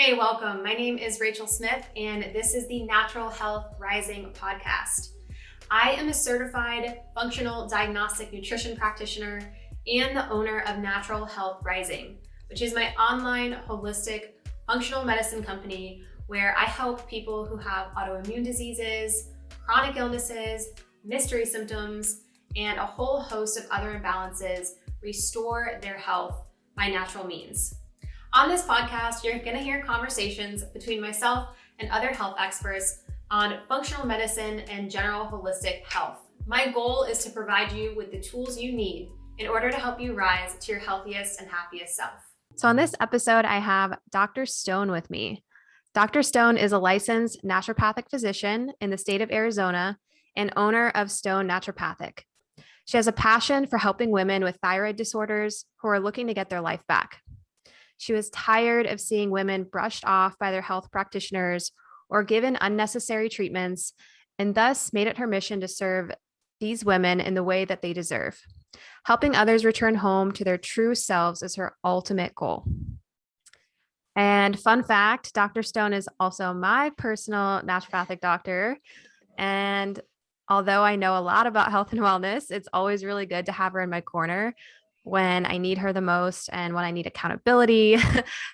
Hey, welcome. My name is Rachel Smith, and this is the Natural Health Rising podcast. I am a certified functional diagnostic nutrition practitioner and the owner of Natural Health Rising, which is my online holistic functional medicine company where I help people who have autoimmune diseases, chronic illnesses, mystery symptoms, and a whole host of other imbalances restore their health by natural means. On this podcast, you're going to hear conversations between myself and other health experts on functional medicine and general holistic health. My goal is to provide you with the tools you need in order to help you rise to your healthiest and happiest self. So on this episode, I have Dr. Stone with me. Dr. Stone is a licensed naturopathic physician in the state of Arizona and owner of Stone Naturopathic. She has a passion for helping women with thyroid disorders who are looking to get their life back. She was tired of seeing women brushed off by their health practitioners or given unnecessary treatments, and thus made it her mission to serve these women in the way that they deserve. Helping others return home to their true selves is her ultimate goal. And fun fact, Dr. Stone is also my personal naturopathic doctor. And although I know a lot about health and wellness, it's always really good to have her in my corner when I need her the most and when I need accountability.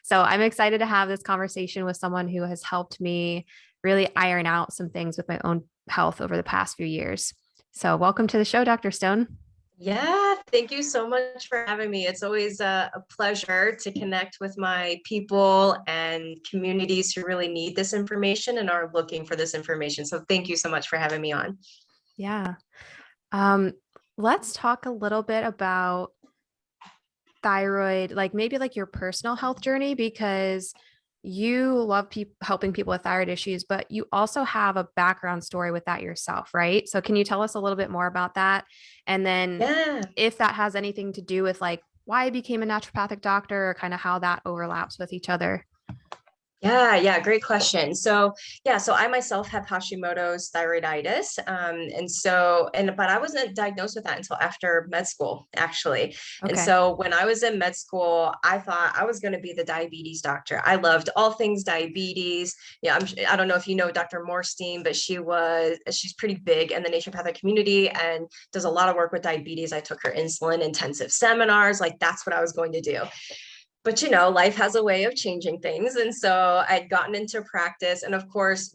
So I'm excited to have this conversation with someone who has helped me really iron out some things with my own health over the past few years. So welcome to the show, Dr. Stone. Yeah, thank you so much for having me. It's always a pleasure to connect with my people and communities who really need this information and are looking for this information. So thank you so much for having me on. Yeah. Let's talk a little bit about thyroid, like maybe like your personal health journey, because you love helping people with thyroid issues, but you also have a background story with that yourself, right? So can you tell us a little bit more about that? And then if that has anything to do with like why I became a naturopathic doctor or kind of how that overlaps with each other. Yeah, great question. So I myself have Hashimoto's thyroiditis. But I wasn't diagnosed with that until after med school, actually. Okay. And so when I was in med school, I thought I was going to be the diabetes doctor. I loved all things diabetes. Yeah, I don't know if you know Dr. Morstein, but she's pretty big in the naturopathic community and does a lot of work with diabetes. I took her insulin intensive seminars. Like that's what I was going to do. But, life has a way of changing things. And so I'd gotten into practice. And of course,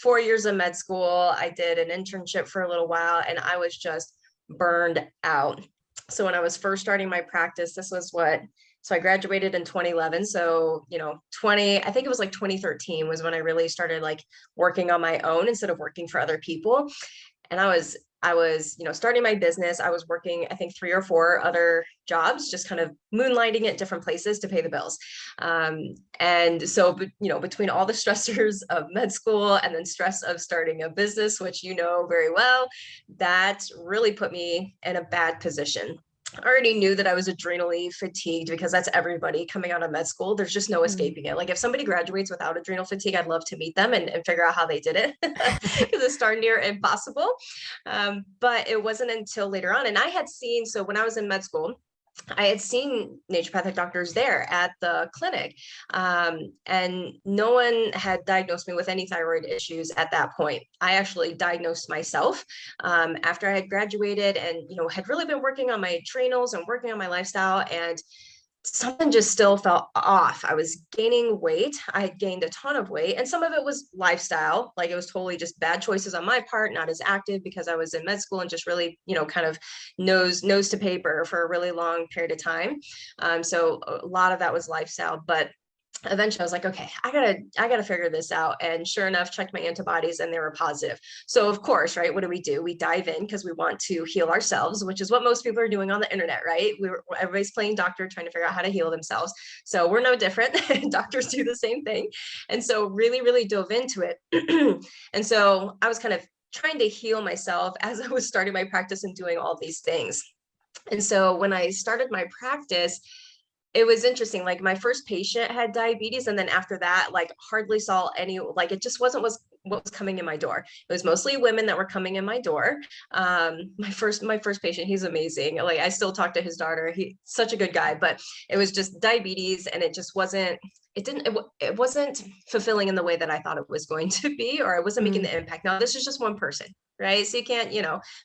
4 years of med school, I did an internship for a little while and I was just burned out. So when I was first starting my practice, so I graduated in 2011. So, I think it was like 2013 was when I really started like working on my own instead of working for other people. And I was, starting my business. I was working, I think 3 or 4 other jobs, just kind of moonlighting at different places to pay the bills. And so, between all the stressors of med school and then stress of starting a business, which you know very well, that really put me in a bad position. I already knew that I was adrenally fatigued because that's everybody coming out of med school. There's just no escaping it. Like if somebody graduates without adrenal fatigue, I'd love to meet them and figure out how they did it because it's darn near impossible. But it wasn't until later on. And so when I was in med school, I had seen naturopathic doctors there at the clinic, and no one had diagnosed me with any thyroid issues at that point. I actually diagnosed myself after I had graduated and, had really been working on my adrenals and working on my lifestyle, and something just still felt off. I was gaining weight. I had gained a ton of weight, and some of it was lifestyle. Like it was totally just bad choices on my part, not as active because I was in med school and just really, kind of nose to paper for a really long period of time. So a lot of that was lifestyle, but eventually I was like, okay, I gotta figure this out. And sure enough, checked my antibodies and they were positive. So of course, right, what do? We dive in because we want to heal ourselves, which is what most people are doing on the internet, right? Everybody's playing doctor, trying to figure out how to heal themselves. So we're no different. Doctors do the same thing. And so really, really dove into it. And so I was kind of trying to heal myself as I was starting my practice and doing all these things. And so when I started my practice, it was interesting. Like my first patient had diabetes. And then after that, like hardly saw any, like it just wasn't what was coming in my door. It was mostly women that were coming in my door. My first patient, he's amazing. Like I still talk to his daughter. He's such a good guy, but it was just diabetes and it just wasn't it wasn't fulfilling in the way that I thought it was going to be, or I wasn't making the impact. Now, this is just one person, right? So you can't,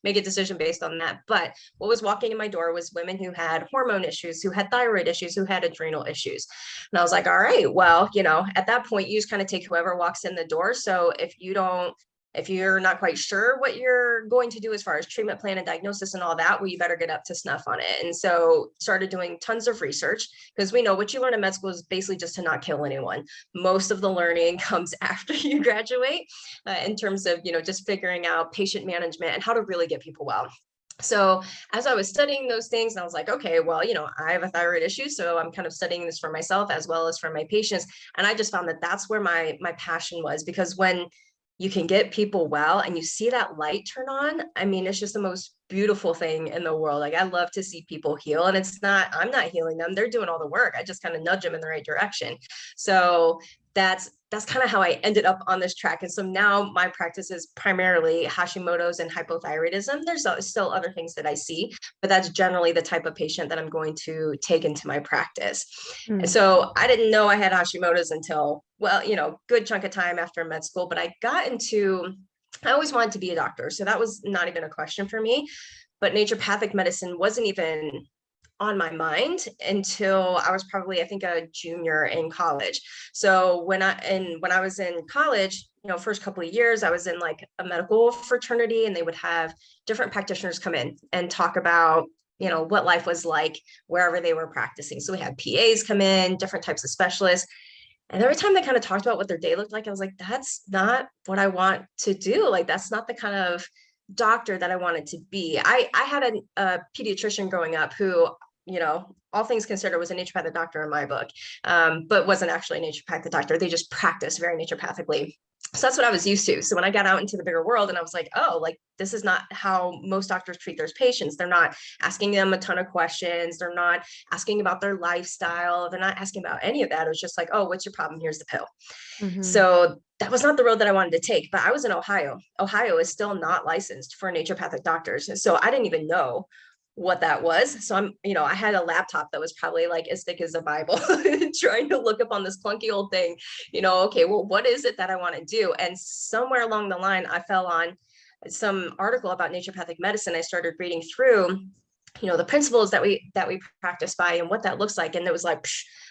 make a decision based on that. But what was walking in my door was women who had hormone issues, who had thyroid issues, who had adrenal issues. And I was like, all right, well, at that point, you just kind of take whoever walks in the door. So if you're not quite sure what you're going to do as far as treatment plan and diagnosis and all that, well, you better get up to snuff on it. And so started doing tons of research, because we know what you learn in med school is basically just to not kill anyone. Most of the learning comes after you graduate, in terms of, just figuring out patient management and how to really get people well. So as I was studying those things, I was like, okay, well, I have a thyroid issue, so I'm kind of studying this for myself as well as for my patients. And I just found that that's where my passion was, because when you can get people well and you see that light turn on, I mean, it's just the most beautiful thing in the world. Like, I love to see people heal, and I'm not healing them. They're doing all the work. I just kind of nudge them in the right direction. So that's kind of how I ended up on this track. And so now my practice is primarily Hashimoto's and hypothyroidism. There's still other things that I see, but that's generally the type of patient that I'm going to take into my practice. And so I didn't know I had Hashimoto's until, well, good chunk of time after med school, but I always wanted to be a doctor. So that was not even a question for me, but naturopathic medicine wasn't even on my mind until I was probably, I think, a junior in college. So when I was in college, first couple of years, I was in like a medical fraternity, and they would have different practitioners come in and talk about, what life was like wherever they were practicing. So we had PAs come in, different types of specialists. And every time they kind of talked about what their day looked like, I was like, that's not what I want to do. Like, that's not the kind of doctor that I wanted to be. I had a pediatrician growing up who, all things considered, was a naturopathic doctor in my book, but wasn't actually a naturopathic doctor. They just practiced very naturopathically. So that's what I was used to. So when I got out into the bigger world, and I was like, oh, like, this is not how most doctors treat their patients. They're not asking them a ton of questions. They're not asking about their lifestyle. They're not asking about any of that. It was just like, oh, what's your problem? Here's the pill. So that was not the road that I wanted to take. But I was in Ohio. Ohio is still not licensed for naturopathic doctors. So I didn't even know what that was. So I had a laptop that was probably like as thick as a Bible, trying to look up on this clunky old thing, okay, well, what is it that I want to do? And somewhere along the line, I fell on some article about naturopathic medicine. I started reading through, the principles that we practice by and what that looks like. And it was like,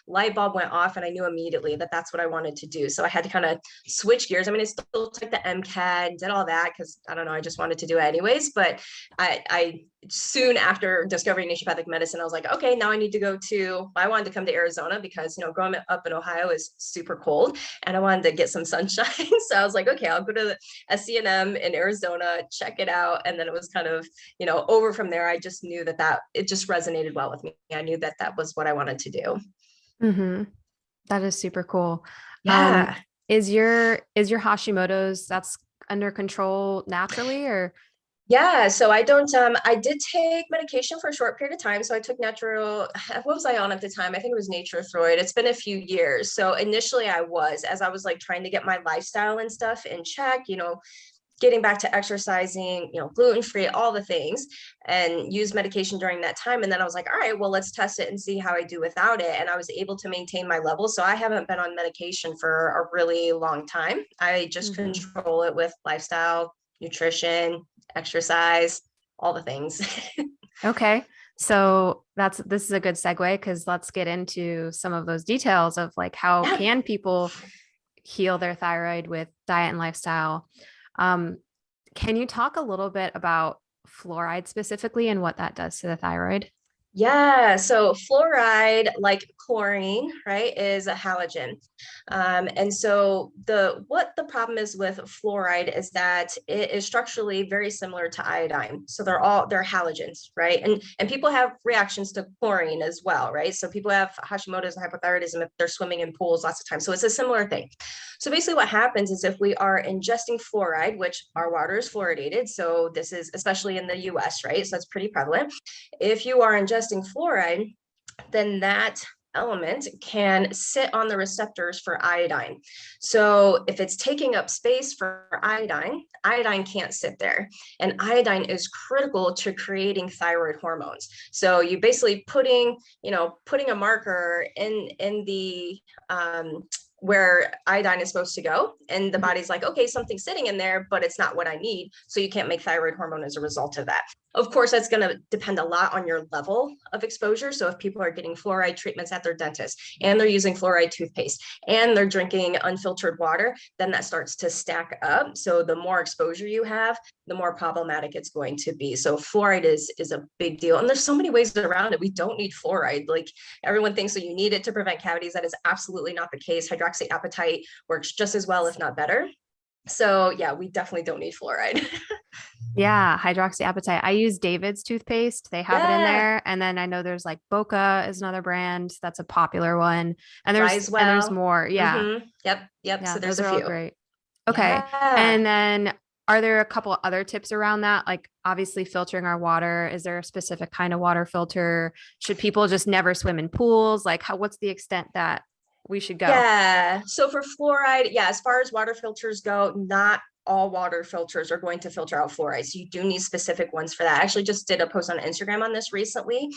light bulb went off, and I knew immediately that that's what I wanted to do. So I had to kind of switch gears. I mean, I still took the MCAT, did all that, because I don't know, I just wanted to do it anyways. But I soon after discovering naturopathic medicine, I was like, okay, now I need to I wanted to come to Arizona, because, growing up in Ohio is super cold, and I wanted to get some sunshine. So I was like, okay, I'll go to SCNM in Arizona, check it out. And then it was kind of, over from there. I just knew that it just resonated well with me. I knew that was what I wanted to do. That is super cool. Yeah. Is your Hashimoto's, that's under control naturally, or? Yeah, so I don't, I did take medication for a short period of time. So I took what was I on at the time? I think it was Thyroid. It's been a few years. So initially as I was like trying to get my lifestyle and stuff in check, getting back to exercising, gluten-free, all the things, and use medication during that time. And then I was like, all right, well, let's test it and see how I do without it. And I was able to maintain my level. So I haven't been on medication for a really long time. I just control it with lifestyle, nutrition, exercise, all the things. Okay. So this is a good segue, because let's get into some of those details of like, how can people heal their thyroid with diet and lifestyle? Can you talk a little bit about fluoride specifically and what that does to the thyroid? Yeah, so fluoride, like chlorine, right, is a halogen. And so what the problem is with fluoride is that it is structurally very similar to iodine. So they're halogens, right? And people have reactions to chlorine as well, right? So people have Hashimoto's and hypothyroidism if they're swimming in pools lots of times. So it's a similar thing. So basically what happens is, if we are ingesting fluoride, which our water is fluoridated, so this is especially in the US, right? So that's pretty prevalent. If you are ingesting fluoride, then that element can sit on the receptors for iodine. So if it's taking up space for iodine, iodine can't sit there. And iodine is critical to creating thyroid hormones. So you basically putting a marker in the where iodine is supposed to go, and the body's like, okay, something's sitting in there, but it's not what I need, so you can't make thyroid hormone as a result of that. Of course, that's going to depend a lot on your level of exposure. So if people are getting fluoride treatments at their dentist, and they're using fluoride toothpaste, and they're drinking unfiltered water, then that starts to stack up. So the more exposure you have, the more problematic it's going to be. So fluoride is a big deal. And there's so many ways around it. We don't need fluoride. Like, everyone thinks that you need it to prevent cavities. That is absolutely not the case. Hydroxyapatite works just as well, if not better. So yeah, we definitely don't need fluoride. Yeah, hydroxyapatite. I use David's toothpaste. They have it in Yeah. there. And then I know there's like Boca is another brand that's a popular one. And there's Risewell. more. Yeah. Yep. Yeah, So there's those a are all few. great. Okay. Yeah. And then are there a couple other tips around that? Like obviously filtering our water. Is there a specific kind of water filter? Should people just never swim in pools? Like what's the extent that we should go? Yeah. So for fluoride, yeah, as far as water filters go, not all water filters are going to filter out fluoride. So you do need specific ones for that. I actually just did a post on Instagram on this recently.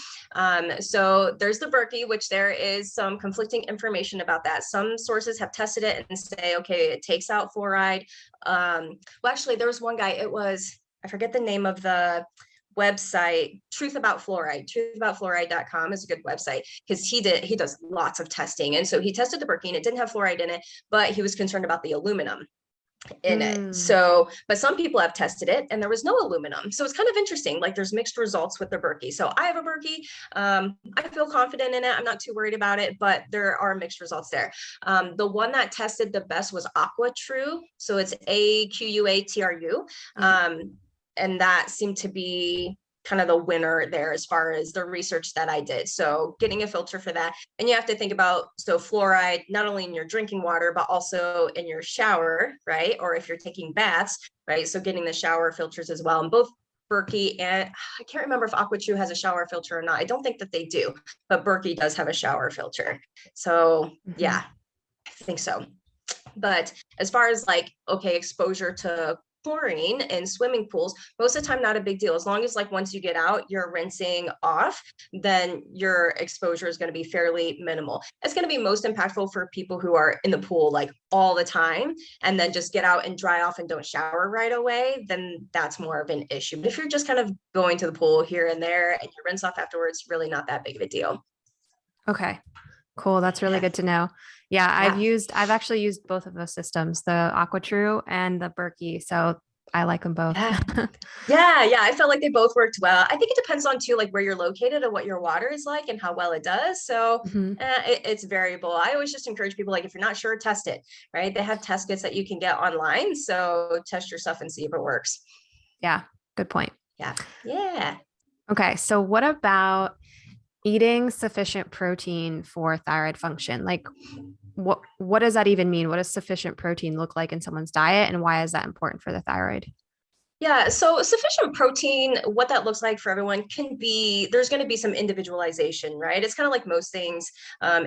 So there's the Berkey, which there is some conflicting information about that. Some sources have tested it and say, okay, it takes out fluoride. Well, actually, there was one guy, I forget the name of the website, truthaboutfluoride.com is a good website, because he does lots of testing. And so he tested the Berkey and it didn't have fluoride in it, but he was concerned about the aluminum in it. So, but some people have tested it and there was no aluminum. So it's kind of interesting. Like, there's mixed results with the Berkey. So I have a Berkey. I feel confident in it. I'm not too worried about it, but there are mixed results there. The one that tested the best was AquaTrue. So it's AQUATRU. And that seemed to be kind of the winner there as far as the research that I did. So getting a filter for that. And you have to think about, so fluoride, not only in your drinking water, but also in your shower, right? Or if you're taking baths, right? So getting the shower filters as well. And both Berkey and I can't remember if AquaTrue has a shower filter or not. I don't think that they do, but Berkey does have a shower filter. So yeah, I think so. But as far as like, okay, exposure to chlorine in swimming pools, most of the time not a big deal. As long as like once you get out, you're rinsing off, then your exposure is going to be fairly minimal. It's going to be most impactful for people who are in the pool like all the time and then just get out and dry off and don't shower right away, then that's more of an issue. But if you're just kind of going to the pool here and there and you rinse off afterwards, really not that big of a deal. Okay, cool. That's really good to know. Yeah, I've actually used both of those systems, the AquaTrue and the Berkey. So I like them both. Yeah. I felt like they both worked well. I think it depends on too, like where you're located and what your water is like and how well it does. So it's variable. I always just encourage people, like, if you're not sure, test it, right? They have test kits that you can get online. So test your stuff and see if it works. Yeah, good point. Yeah. Okay, so what about eating sufficient protein for thyroid function? Like what does that even mean? What does sufficient protein look like in someone's diet, and why is that important for the thyroid? Yeah, so sufficient protein, what that looks like for everyone can be, there's going to be some individualization, right? It's kind of like most things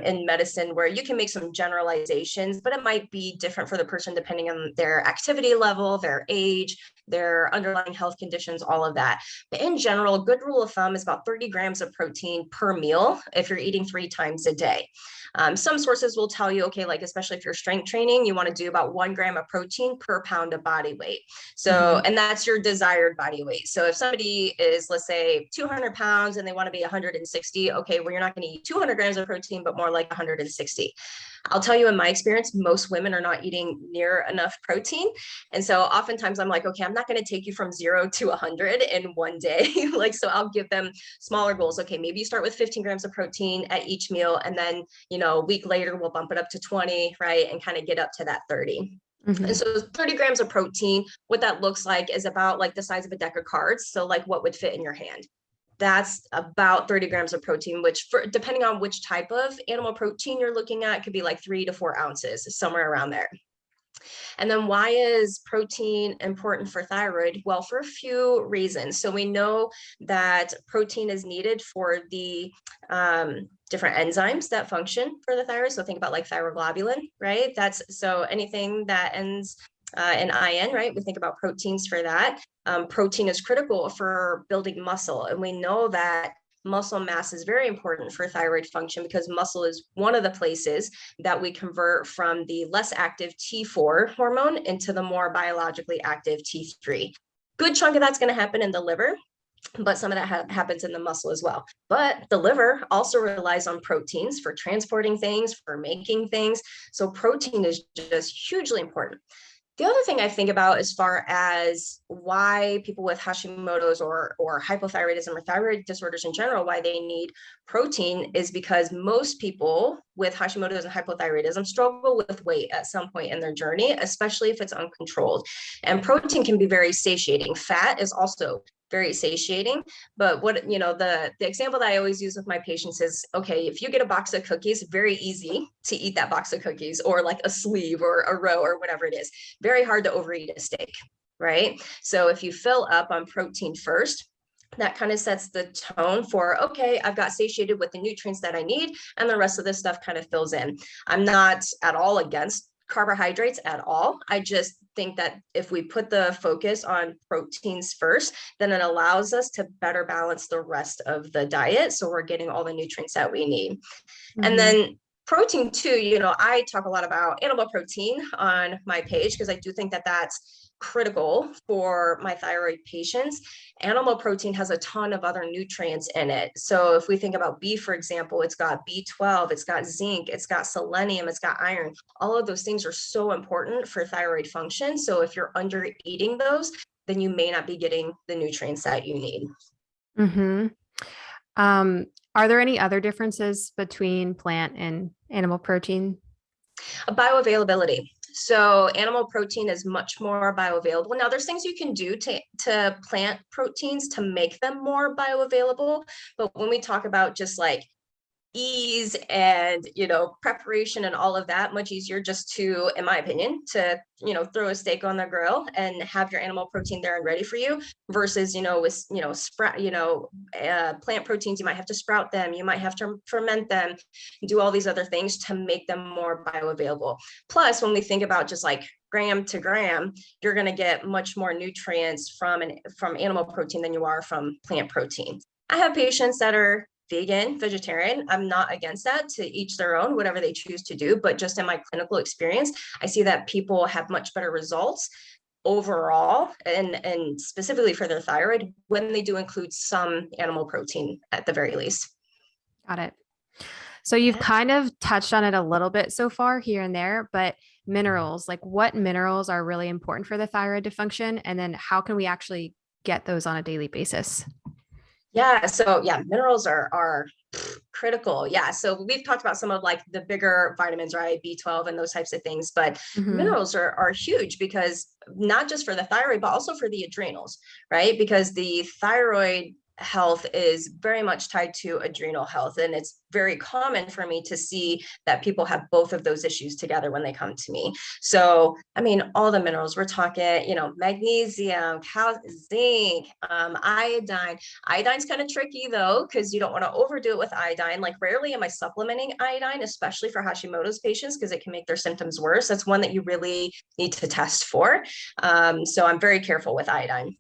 in medicine where you can make some generalizations, but it might be different for the person depending on their activity level, their age, their underlying health conditions, all of that. But in general, a good rule of thumb is about 30 grams of protein per meal if you're eating 3 times a day. Some sources will tell you, okay, like especially if you're strength training, you want to do about 1 gram of protein per pound of body weight. So, and that's your desired body weight. So if somebody is, let's say 200 pounds and they want to be 160, okay, well, you're not going to eat 200 grams of protein, but more like 160. I'll tell you, in my experience, most women are not eating near enough protein. And so oftentimes I'm like, okay, I'm not going to take you from 0 to 100 in one day. Like, so I'll give them smaller goals. Okay, maybe you start with 15 grams of protein at each meal. And then, a week later, we'll bump it up to 20, right? And kind of get up to that 30. And so 30 grams of protein, what that looks like is about like the size of a deck of cards. So like what would fit in your hand. That's about 30 grams of protein, which depending on which type of animal protein you're looking at, could be like 3 to 4 ounces, somewhere around there. And then why is protein important for thyroid? Well, for a few reasons. So we know that protein is needed for the different enzymes that function for the thyroid. So think about like thyroglobulin, right? That's so anything that ends in IN, right? We think about proteins for that. Protein is critical for building muscle. And we know that muscle mass is very important for thyroid function because muscle is one of the places that we convert from the less active T4 hormone into the more biologically active T3. Good chunk of that's going to happen in the liver, but some of that happens in the muscle as well. But the liver also relies on proteins for transporting things, for making things. So protein is just hugely important. The other thing I think about as far as why people with Hashimoto's or hypothyroidism or thyroid disorders in general, why they need protein is because most people with Hashimoto's and hypothyroidism struggle with weight at some point in their journey, especially if it's uncontrolled. And protein can be very satiating. Fat is also very satiating. But what, the example that I always use with my patients is, okay, if you get a box of cookies, very easy to eat that box of cookies, or like a sleeve or a row or whatever it is. Very hard to overeat a steak, right? So if you fill up on protein first, that kind of sets the tone for, okay, I've got satiated with the nutrients that I need, and the rest of this stuff kind of fills in. I'm not at all against carbohydrates at all. I just think that if we put the focus on proteins first, then it allows us to better balance the rest of the diet. So we're getting all the nutrients that we need. Mm-hmm. And then protein too, I talk a lot about animal protein on my page because I do think that that's critical for my thyroid patients. Animal protein has a ton of other nutrients in it. So if we think about beef, for example, it's got B12, it's got zinc, it's got selenium, it's got iron. All of those things are so important for thyroid function. So if you're under eating those, then you may not be getting the nutrients that you need. Mm-hmm. Are there any other differences between plant and animal protein? Bioavailability. So animal protein is much more bioavailable. Now there's things you can do to plant proteins to make them more bioavailable. But when we talk about just like ease and, preparation and all of that, much easier just to, in my opinion, to, throw a steak on the grill and have your animal protein there and ready for you versus, with, plant proteins, you might have to sprout them. You might have to ferment them, do all these other things to make them more bioavailable. Plus, when we think about just like gram to gram, you're going to get much more nutrients from animal protein than you are from plant protein. I have patients that are vegan, vegetarian. I'm not against that, to each their own, whatever they choose to do. But just in my clinical experience, I see that people have much better results overall and specifically for their thyroid when they do include some animal protein at the very least. Got it. So you've kind of touched on it a little bit so far here and there, but minerals, like what minerals are really important for the thyroid to function? And then how can we actually get those on a daily basis? Yeah. So minerals are critical. Yeah. So we've talked about some of like the bigger vitamins, right? B12 and those types of things, but minerals are huge because not just for the thyroid, but also for the adrenals, right? Because the thyroid health is very much tied to adrenal health. And it's very common for me to see that people have both of those issues together when they come to me. So, all the minerals we're talking, magnesium, zinc, iodine. Iodine's kind of tricky though, because you don't want to overdo it with iodine. Like rarely am I supplementing iodine, especially for Hashimoto's patients, because it can make their symptoms worse. That's one that you really need to test for. So I'm very careful with iodine.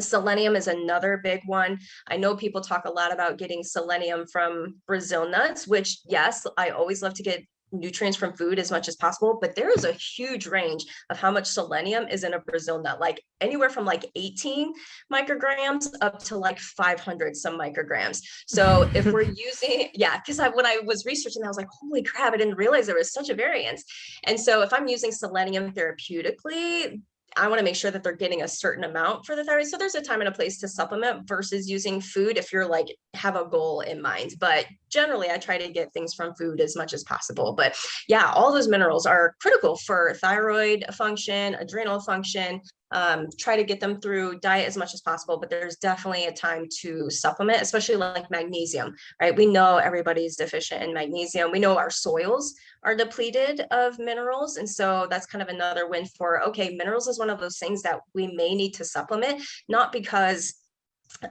Selenium is another big one. I know people talk a lot about getting selenium from Brazil nuts, which yes, I always love to get nutrients from food as much as possible, but there is a huge range of how much selenium is in a Brazil nut, like anywhere from like 18 micrograms up to like 500 some micrograms. So if we're using, because when I was researching, I was like, holy crap, I didn't realize there was such a variance. And so if I'm using selenium therapeutically, I want to make sure that they're getting a certain amount for the thyroid. So there's a time and a place to supplement versus using food if you're like have a goal in mind. But generally, I try to get things from food as much as possible. But all those minerals are critical for thyroid function, adrenal function, try to get them through diet as much as possible, but there's definitely a time to supplement, especially like magnesium, right? We know everybody's deficient in magnesium. We know our soils are depleted of minerals. And so that's kind of another win for, okay, minerals is one of those things that we may need to supplement, not because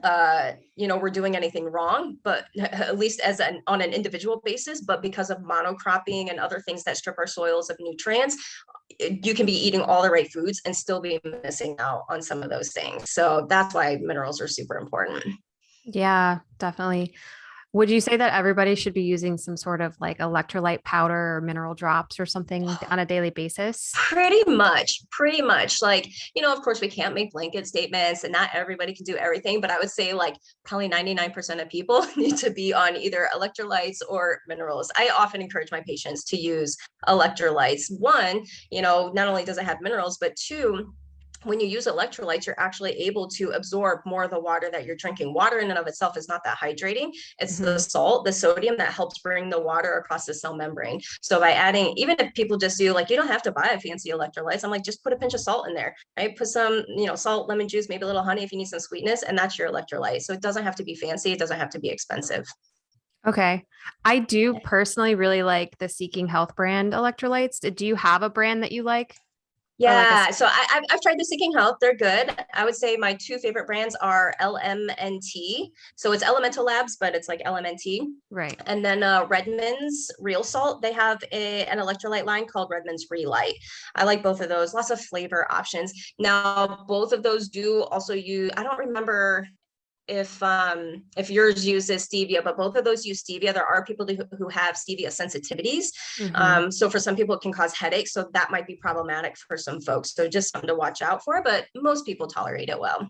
we're doing anything wrong, but at least on an individual basis, but because of monocropping and other things that strip our soils of nutrients, you can be eating all the right foods and still be missing out on some of those things. So that's why minerals are super important. Yeah, definitely. Would you say that everybody should be using some sort of like electrolyte powder or mineral drops or something on a daily basis? Pretty much. Like, of course, we can't make blanket statements and not everybody can do everything, but I would say like probably 99% of people need to be on either electrolytes or minerals. I often encourage my patients to use electrolytes. One, not only does it have minerals, but two, when you use electrolytes, you're actually able to absorb more of the water that you're drinking. Water in and of itself is not that hydrating. It's the salt, the sodium that helps bring the water across the cell membrane. So by adding, even if people just do like, you don't have to buy a fancy electrolytes. I'm like, just put a pinch of salt in there, right? Put some, salt, lemon juice, maybe a little honey if you need some sweetness, and that's your electrolyte. So it doesn't have to be fancy. It doesn't have to be expensive. Okay. I do personally really like the Seeking Health brand electrolytes. Do you have a brand that you like? Yeah, so I've tried the Seeking Health. They're good. I would say my two favorite brands are LMNT. So it's Elemental Labs, but it's like LMNT. Right. And then Redmond's Real Salt. They have an electrolyte line called Redmond's Relight. I like both of those. Lots of flavor options. Now, both of those do also use, I don't remember if yours uses stevia, but both of those use stevia. There are people who have stevia sensitivities. So for some people it can cause headaches. So that might be problematic for some folks. So just something to watch out for, but most people tolerate it well.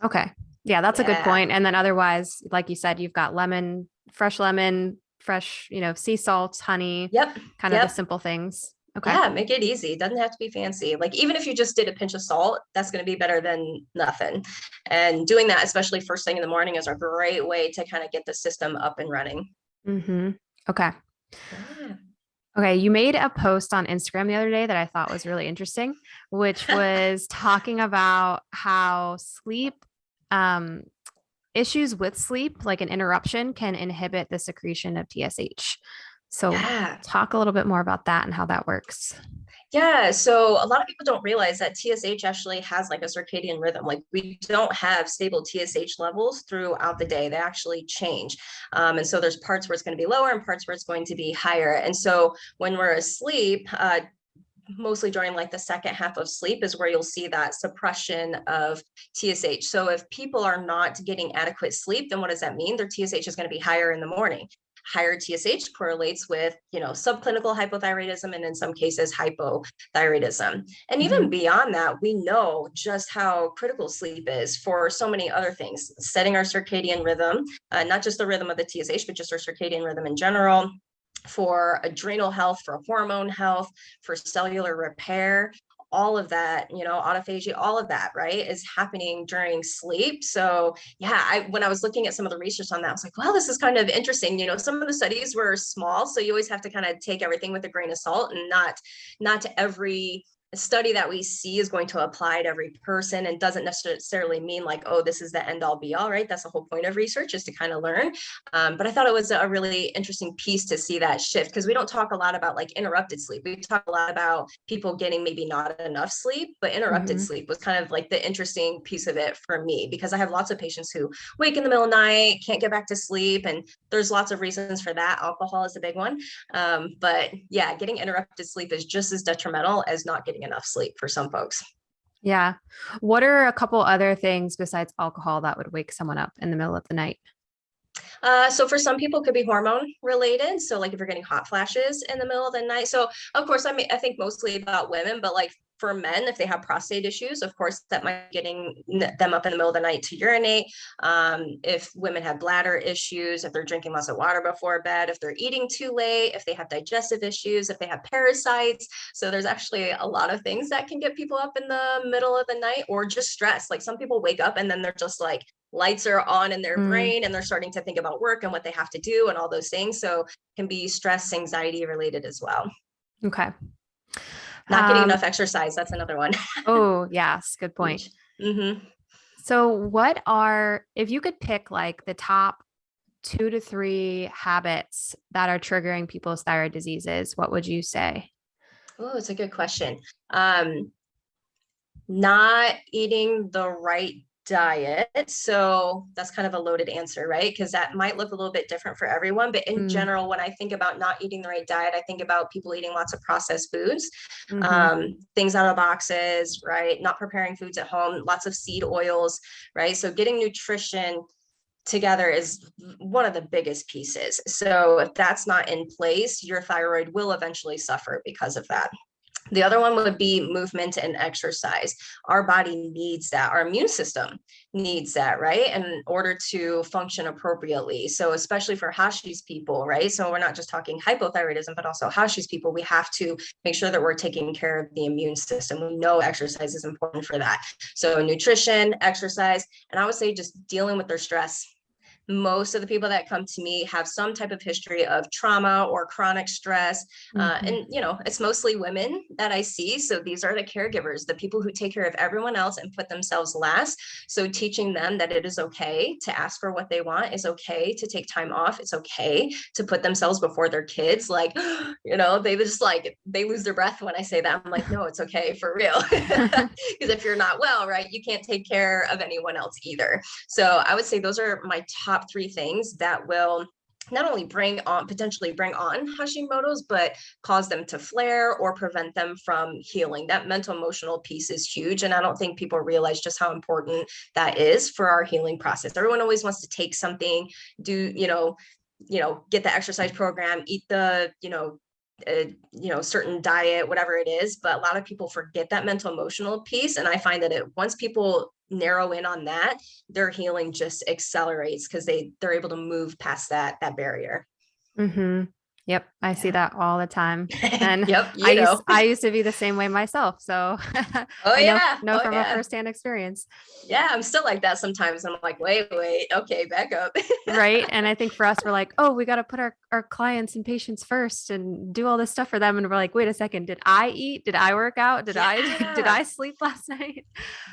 Okay. Yeah, that's a good point. And then otherwise, like you said, you've got fresh, sea salt, honey, kind of the simple things. Okay. Yeah, make it easy. It doesn't have to be fancy. Like even if you just did a pinch of salt, that's going to be better than nothing. And doing that, especially first thing in the morning, is a great way to kind of get the system up and running. Okay. Yeah. Okay. You made a post on Instagram the other day that I thought was really interesting, which was talking about how issues with sleep, like an interruption, can inhibit the secretion of TSH. So talk a little bit more about that and how that works. Yeah, so a lot of people don't realize that TSH actually has like a circadian rhythm. Like we don't have stable TSH levels throughout the day. They actually change. And so there's parts where it's going to be lower and parts where it's going to be higher. And so when we're asleep, mostly during like the second half of sleep is where you'll see that suppression of TSH. So if people are not getting adequate sleep, then what does that mean? Their TSH is going to be higher in the morning. Higher TSH correlates with, subclinical hypothyroidism and in some cases hypothyroidism. And even beyond that, we know just how critical sleep is for so many other things, setting our circadian rhythm, not just the rhythm of the TSH, but just our circadian rhythm in general, for adrenal health, for hormone health, for cellular repair. All of that, autophagy, all of that, right, is happening during sleep. So yeah, when I was looking at some of the research on that, I was like, wow, this is kind of interesting. Some of the studies were small, so you always have to kind of take everything with a grain of salt, and not to every study that we see is going to apply to every person, and doesn't necessarily mean like, oh, this is the end all be all, right? That's the whole point of research, is to kind of learn. But I thought it was a really interesting piece to see that shift, because we don't talk a lot about like interrupted sleep. We talk a lot about people getting maybe not enough sleep, but interrupted sleep was kind of like the interesting piece of it for me, because I have lots of patients who wake in the middle of the night, can't get back to sleep, and there's lots of reasons for that. Alcohol is a big one. But yeah, getting interrupted sleep is just as detrimental as not getting enough sleep for some folks. Yeah. What are a couple other things besides alcohol that would wake someone up in the middle of the night? So for some people it could be hormone related. So like if you're getting hot flashes in the middle of the night. So of course, I think mostly about women, but like for men, if they have prostate issues, of course, that might be getting them up in the middle of the night to urinate. If women have bladder issues, if they're drinking lots of water before bed, if they're eating too late, if they have digestive issues, if they have parasites. So there's actually a lot of things that can get people up in the middle of the night, or just stress. Like some people wake up and then they're just like, lights are on in their brain and they're starting to think about work and what they have to do and all those things. So it can be stress, anxiety related as well. Okay. Not getting enough exercise. That's another one. Oh, yes. Good point. Huge. Mm-hmm. So if you could pick like the top 2 to 3 habits that are triggering people's thyroid diseases, what would you say? Oh, it's a good question. Not eating the right diet. So that's kind of a loaded answer, right? Because that might look a little bit different for everyone. But in Mm, general, when I think about not eating the right diet, I think about people eating lots of processed foods, mhm. things out of boxes, right? Not preparing foods at home, lots of seed oils, right? So getting nutrition together is one of the biggest pieces. So if that's not in place, your thyroid will eventually suffer because of that. The other one would be movement and exercise. Our body needs that. Our immune system needs that, right? In order to function appropriately. So especially for Hashi's people, right? So we're not just talking hypothyroidism, but also Hashi's people, we have to make sure that we're taking care of the immune system. We know exercise is important for that. So nutrition, exercise, and I would say just dealing with their stress. Most of the people that come to me have some type of history of trauma or chronic stress. Mhm. And, it's mostly women that I see. So these are the caregivers, the people who take care of everyone else and put themselves last. So teaching them that it is okay to ask for what they want, is okay to take time off. It's okay to put themselves before their kids. Like, they just they lose their breath when I say that. I'm like, no, it's okay for real. Because if you're not well, right, you can't take care of anyone else either. So I would say those are my top 3 things that will not only potentially bring on Hashimoto's, but cause them to flare or prevent them from healing. That mental emotional piece is huge. And I don't think people realize just how important that is for our healing process. Everyone always wants to take something, do, get the exercise program, eat the, certain diet, whatever it is. But a lot of people forget that mental emotional piece. And I find that once people narrow in on that, their healing just accelerates because they're able to move past that barrier. Mm-hmm. Yep, I see Yeah. that all the time. And Yep, I used to be the same way myself. So Oh I know yeah. know Oh from a yeah. firsthand experience. Yeah, I'm still like that sometimes. I'm like, wait, okay, back up. Right. And I think for us, we're like, oh, we got to put our clients and patients first and do all this stuff for them. And we're like, wait a second, did I eat? Did I work out? Did Yeah. I sleep last night?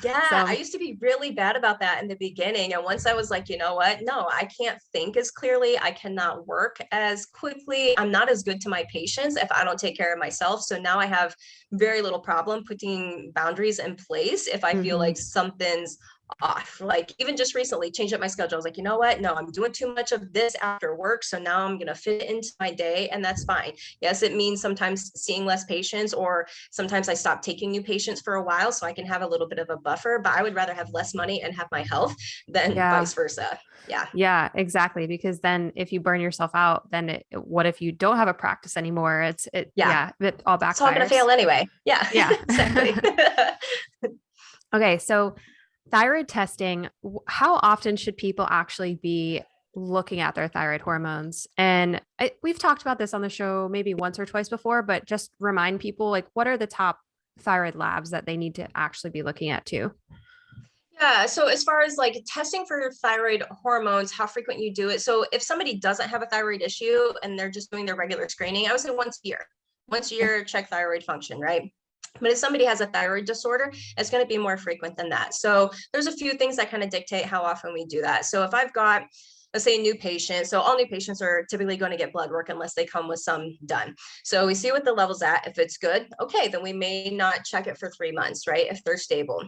Yeah, I So used to be really bad about that in the beginning. And once I was like, you know what? No, I can't think as clearly. I cannot work as quickly. I'm not as good to my patients if I don't take care of myself. So now I have very little problem putting boundaries in place if I feel mhm. like something's off. Like even just recently changed up my schedule. I was like, you know what? No, I'm doing too much of this after work. So now I'm going to fit it into my day and that's fine. Yes, it means sometimes seeing less patients or sometimes I stop taking new patients for a while so I can have a little bit of a buffer, but I would rather have less money and have my health than Yeah. vice versa. Yeah. Yeah, exactly. Because then if you burn yourself out, then what if you don't have a practice anymore? Yeah. It all It's all going to backfires. fail anyway. Yeah, Yeah. exactly. Okay. So thyroid testing, how often should people actually be looking at their thyroid hormones? And we've talked about this on the show maybe once or twice before, but just remind people like what are the top thyroid labs that they need to actually be looking at too? Yeah. So as far as like testing for thyroid hormones, how frequent you do it. So if somebody doesn't have a thyroid issue and they're just doing their regular screening, I would say once a Okay. year, check thyroid function, right? But if somebody has a thyroid disorder, it's going to be more frequent than that. So there's a few things that kind of dictate how often we do that. So if I've got, let's say, a new patient, so all new patients are typically going to get blood work unless they come with some done. So we see what the level's at. If it's good, okay, then we may not check it for 3 months, right? If they're stable.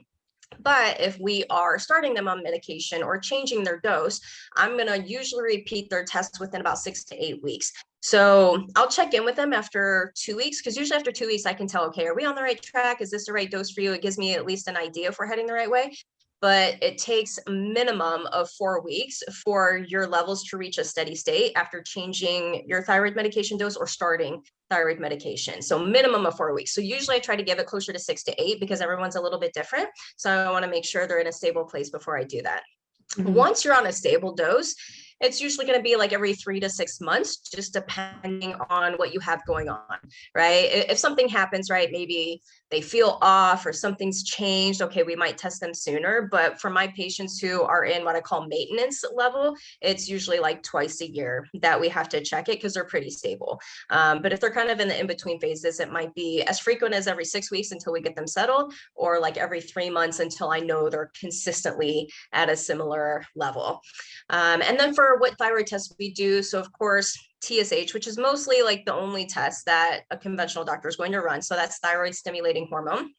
But if we are starting them on medication or changing their dose, I'm going to usually repeat their tests within about 6 to 8 weeks. So I'll check in with them after 2 weeks, because usually after 2 weeks, I can tell, okay, are we on the right track? Is this the right dose for you? It gives me at least an idea if we're heading the right way. But it takes a minimum of 4 weeks for your levels to reach a steady state after changing your thyroid medication dose or starting thyroid medication. So minimum of 4 weeks. So usually I try to give it closer to 6 to 8 because everyone's a little bit different. So I want to make sure they're in a stable place before I do that. Mhm. Once you're on a stable dose, it's usually going to be like every 3 to 6 months, just depending on what you have going on, right? If something happens, right, maybe they feel off or something's changed, okay, we might test them sooner. But for my patients who are in what I call maintenance level, it's usually like twice a year that we have to check it because they're pretty stable. But if they're kind of in the in-between phases, it might be as frequent as every 6 weeks until we get them settled, or like every 3 months until I know they're consistently at a similar level. And then for what thyroid tests we do, so of course, TSH, which is mostly like the only test that a conventional doctor is going to run. So that's thyroid stimulating hormone.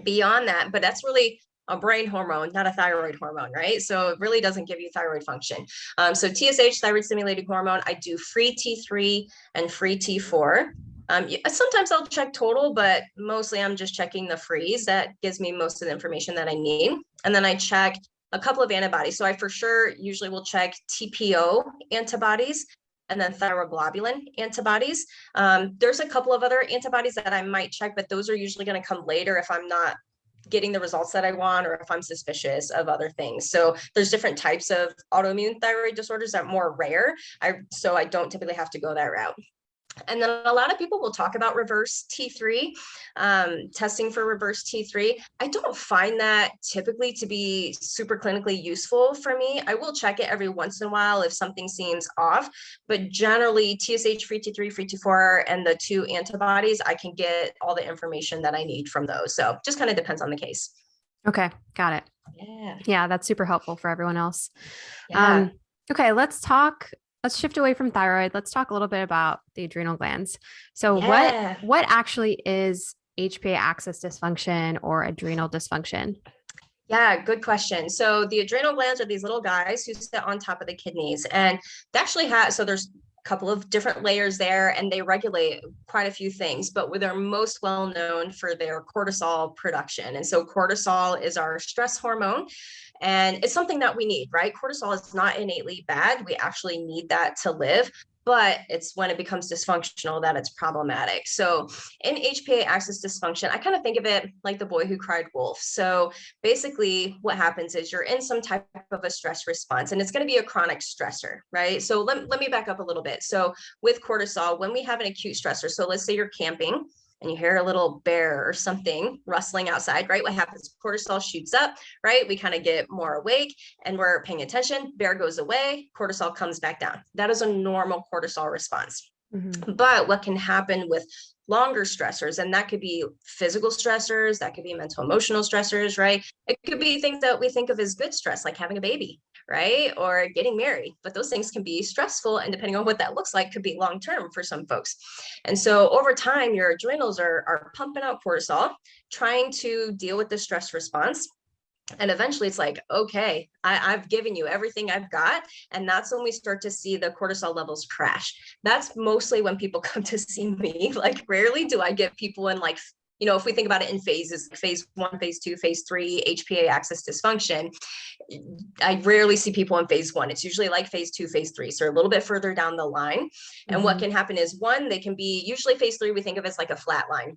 Beyond that, but that's really a brain hormone, not a thyroid hormone, right? So it really doesn't give you thyroid function. So TSH, thyroid stimulating hormone, I do free T3 and free T4. Sometimes I'll check total, but mostly I'm just checking the freeze. That gives me most of the information that I need. And then I check a couple of antibodies. So I for sure usually will check TPO antibodies and then thyroglobulin antibodies. There's a couple of other antibodies that I might check, but those are usually going to come later if I'm not getting the results that I want or if I'm suspicious of other things. So there's different types of autoimmune thyroid disorders that are more rare. So I don't typically have to go that route. And then a lot of people will talk about reverse T3, testing for reverse T3. I don't find that typically to be super clinically useful for me. I will check it every once in a while if something seems off, but generally TSH, free T3, free T4, and the 2 antibodies, I can get all the information that I need from those. So just kind of depends on the case. Okay. Got it. Yeah. Yeah. That's super helpful for everyone else. Yeah. Okay. Let's shift away from thyroid. Let's talk a little bit about the adrenal glands. So what actually is HPA axis dysfunction or adrenal dysfunction? Yeah, good question. So the adrenal glands are these little guys who sit on top of the kidneys, and they actually so there's a couple of different layers there, and they regulate quite a few things, but they're most well known for their cortisol production. And so cortisol is our stress hormone. And it's something that we need, right? Cortisol is not innately bad. We actually need that to live, but it's when it becomes dysfunctional that it's problematic. So in HPA axis dysfunction, I kind of think of it like the boy who cried wolf. So basically what happens is you're in some type of a stress response, and it's going to be a chronic stressor, right? So let me back up a little bit. So with cortisol, when we have an acute stressor, so let's say you're camping and you hear a little bear or something rustling outside, right? What happens? Cortisol shoots up, right? We kind of get more awake and we're paying attention. Bear goes away, cortisol comes back down. That is a normal cortisol response. Mm-hmm. But what can happen with longer stressors, and that could be physical stressors, that could be mental emotional stressors, right? It could be things that we think of as good stress, like having a baby, right? Or getting married, but those things can be stressful. And depending on what that looks like, could be long-term for some folks. And so over time, your adrenals are pumping out cortisol, trying to deal with the stress response. And eventually it's like, okay, I've given you everything I've got. And that's when we start to see the cortisol levels crash. That's mostly when people come to see me. Like rarely do I get people in like, if we think about it in phases, phase 1, phase 2, phase 3, HPA axis dysfunction, I rarely see people in phase 1. It's usually like phase 2, phase 3. So a little bit further down the line. And mm-hmm. What can happen is they can be usually phase 3, we think of as like a flat line.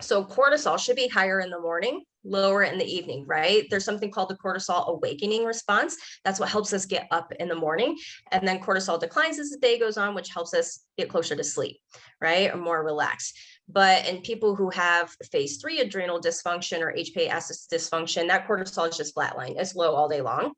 So cortisol should be higher in the morning, lower in the evening, right? There's something called the cortisol awakening response. That's what helps us get up in the morning. And then cortisol declines as the day goes on, which helps us get closer to sleep, right? Or more relaxed. But in people who have phase 3 adrenal dysfunction or HPA axis dysfunction, that cortisol is just flatline. It's low all day long.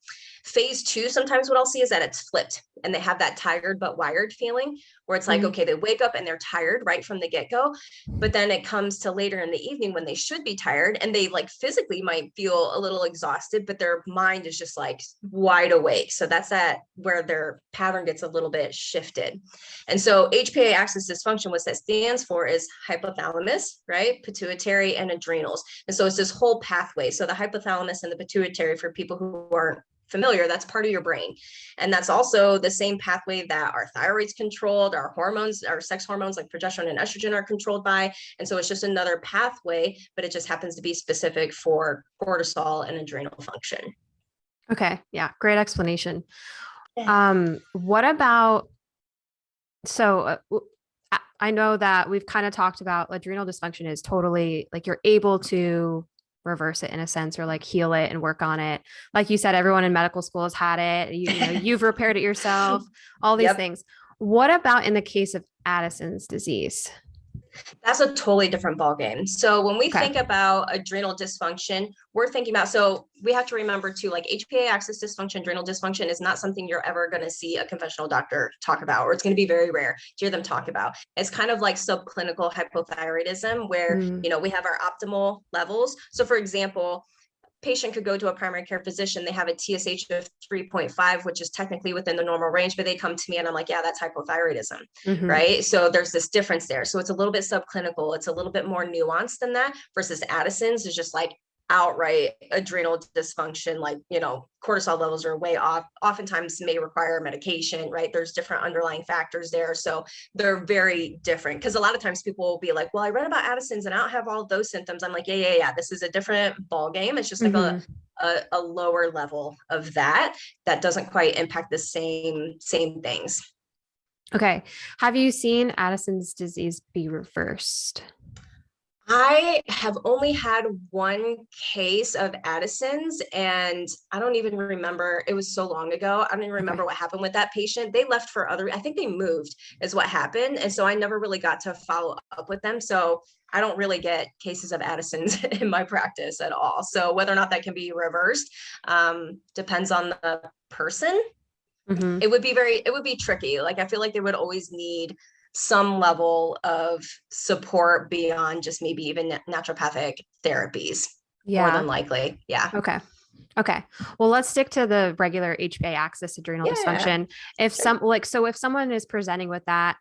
Phase 2, sometimes what I'll see is that it's flipped and they have that tired but wired feeling where it's like, mm-hmm. Okay, they wake up and they're tired right from the get-go, but then it comes to later in the evening when they should be tired and they like physically might feel a little exhausted, but their mind is just like wide awake. So that's where their pattern gets a little bit shifted. And so HPA axis dysfunction, what that stands for is hypothalamus, right? Pituitary and adrenals. And so it's this whole pathway. So the hypothalamus and the pituitary, for people who aren't familiar, that's part of your brain. And that's also the same pathway that our thyroid's controlled, our hormones, our sex hormones like progesterone and estrogen are controlled by. And so it's just another pathway, but it just happens to be specific for cortisol and adrenal function. Okay. Yeah. Great explanation. What about, I know that we've kind of talked about adrenal dysfunction is totally like you're able to reverse it in a sense, or like heal it and work on it. Like you said, everyone in medical school has had it. You know, you've repaired it yourself, all these Yep. things. What about in the case of Addison's disease? That's a totally different ballgame. So when we Okay. think about adrenal dysfunction, we're thinking about, so we have to remember too, like HPA axis dysfunction, adrenal dysfunction is not something you're ever going to see a conventional doctor talk about, or it's going to be very rare to hear them talk about. It's kind of like subclinical hypothyroidism where, Mm. we have our optimal levels. So for example, patient could go to a primary care physician, they have a TSH of 3.5, which is technically within the normal range, but they come to me and I'm like, yeah, that's hypothyroidism, right? So there's this difference there. So it's a little bit subclinical. It's a little bit more nuanced than that versus Addison's is just like outright adrenal dysfunction, like, cortisol levels are way off, oftentimes may require medication, right? There's different underlying factors there. So they're very different because a lot of times people will be like, well, I read about Addison's and I don't have all those symptoms. I'm like, yeah. This is a different ball game. It's just like a lower level of that doesn't quite impact the same things. Okay. Have you seen Addison's disease be reversed? I have only had one case of Addison's, and I don't even remember. It was so long ago. I don't even remember what happened with that patient. They left for I think they moved is what happened. And so I never really got to follow up with them. So I don't really get cases of Addison's in my practice at all. So whether or not that can be reversed depends on the person. It would be tricky. Like, I feel like they would always need some level of support beyond just maybe even naturopathic therapies. More than likely. Yeah. Okay. Well, let's stick to the regular HPA axis adrenal dysfunction. If someone is presenting with that,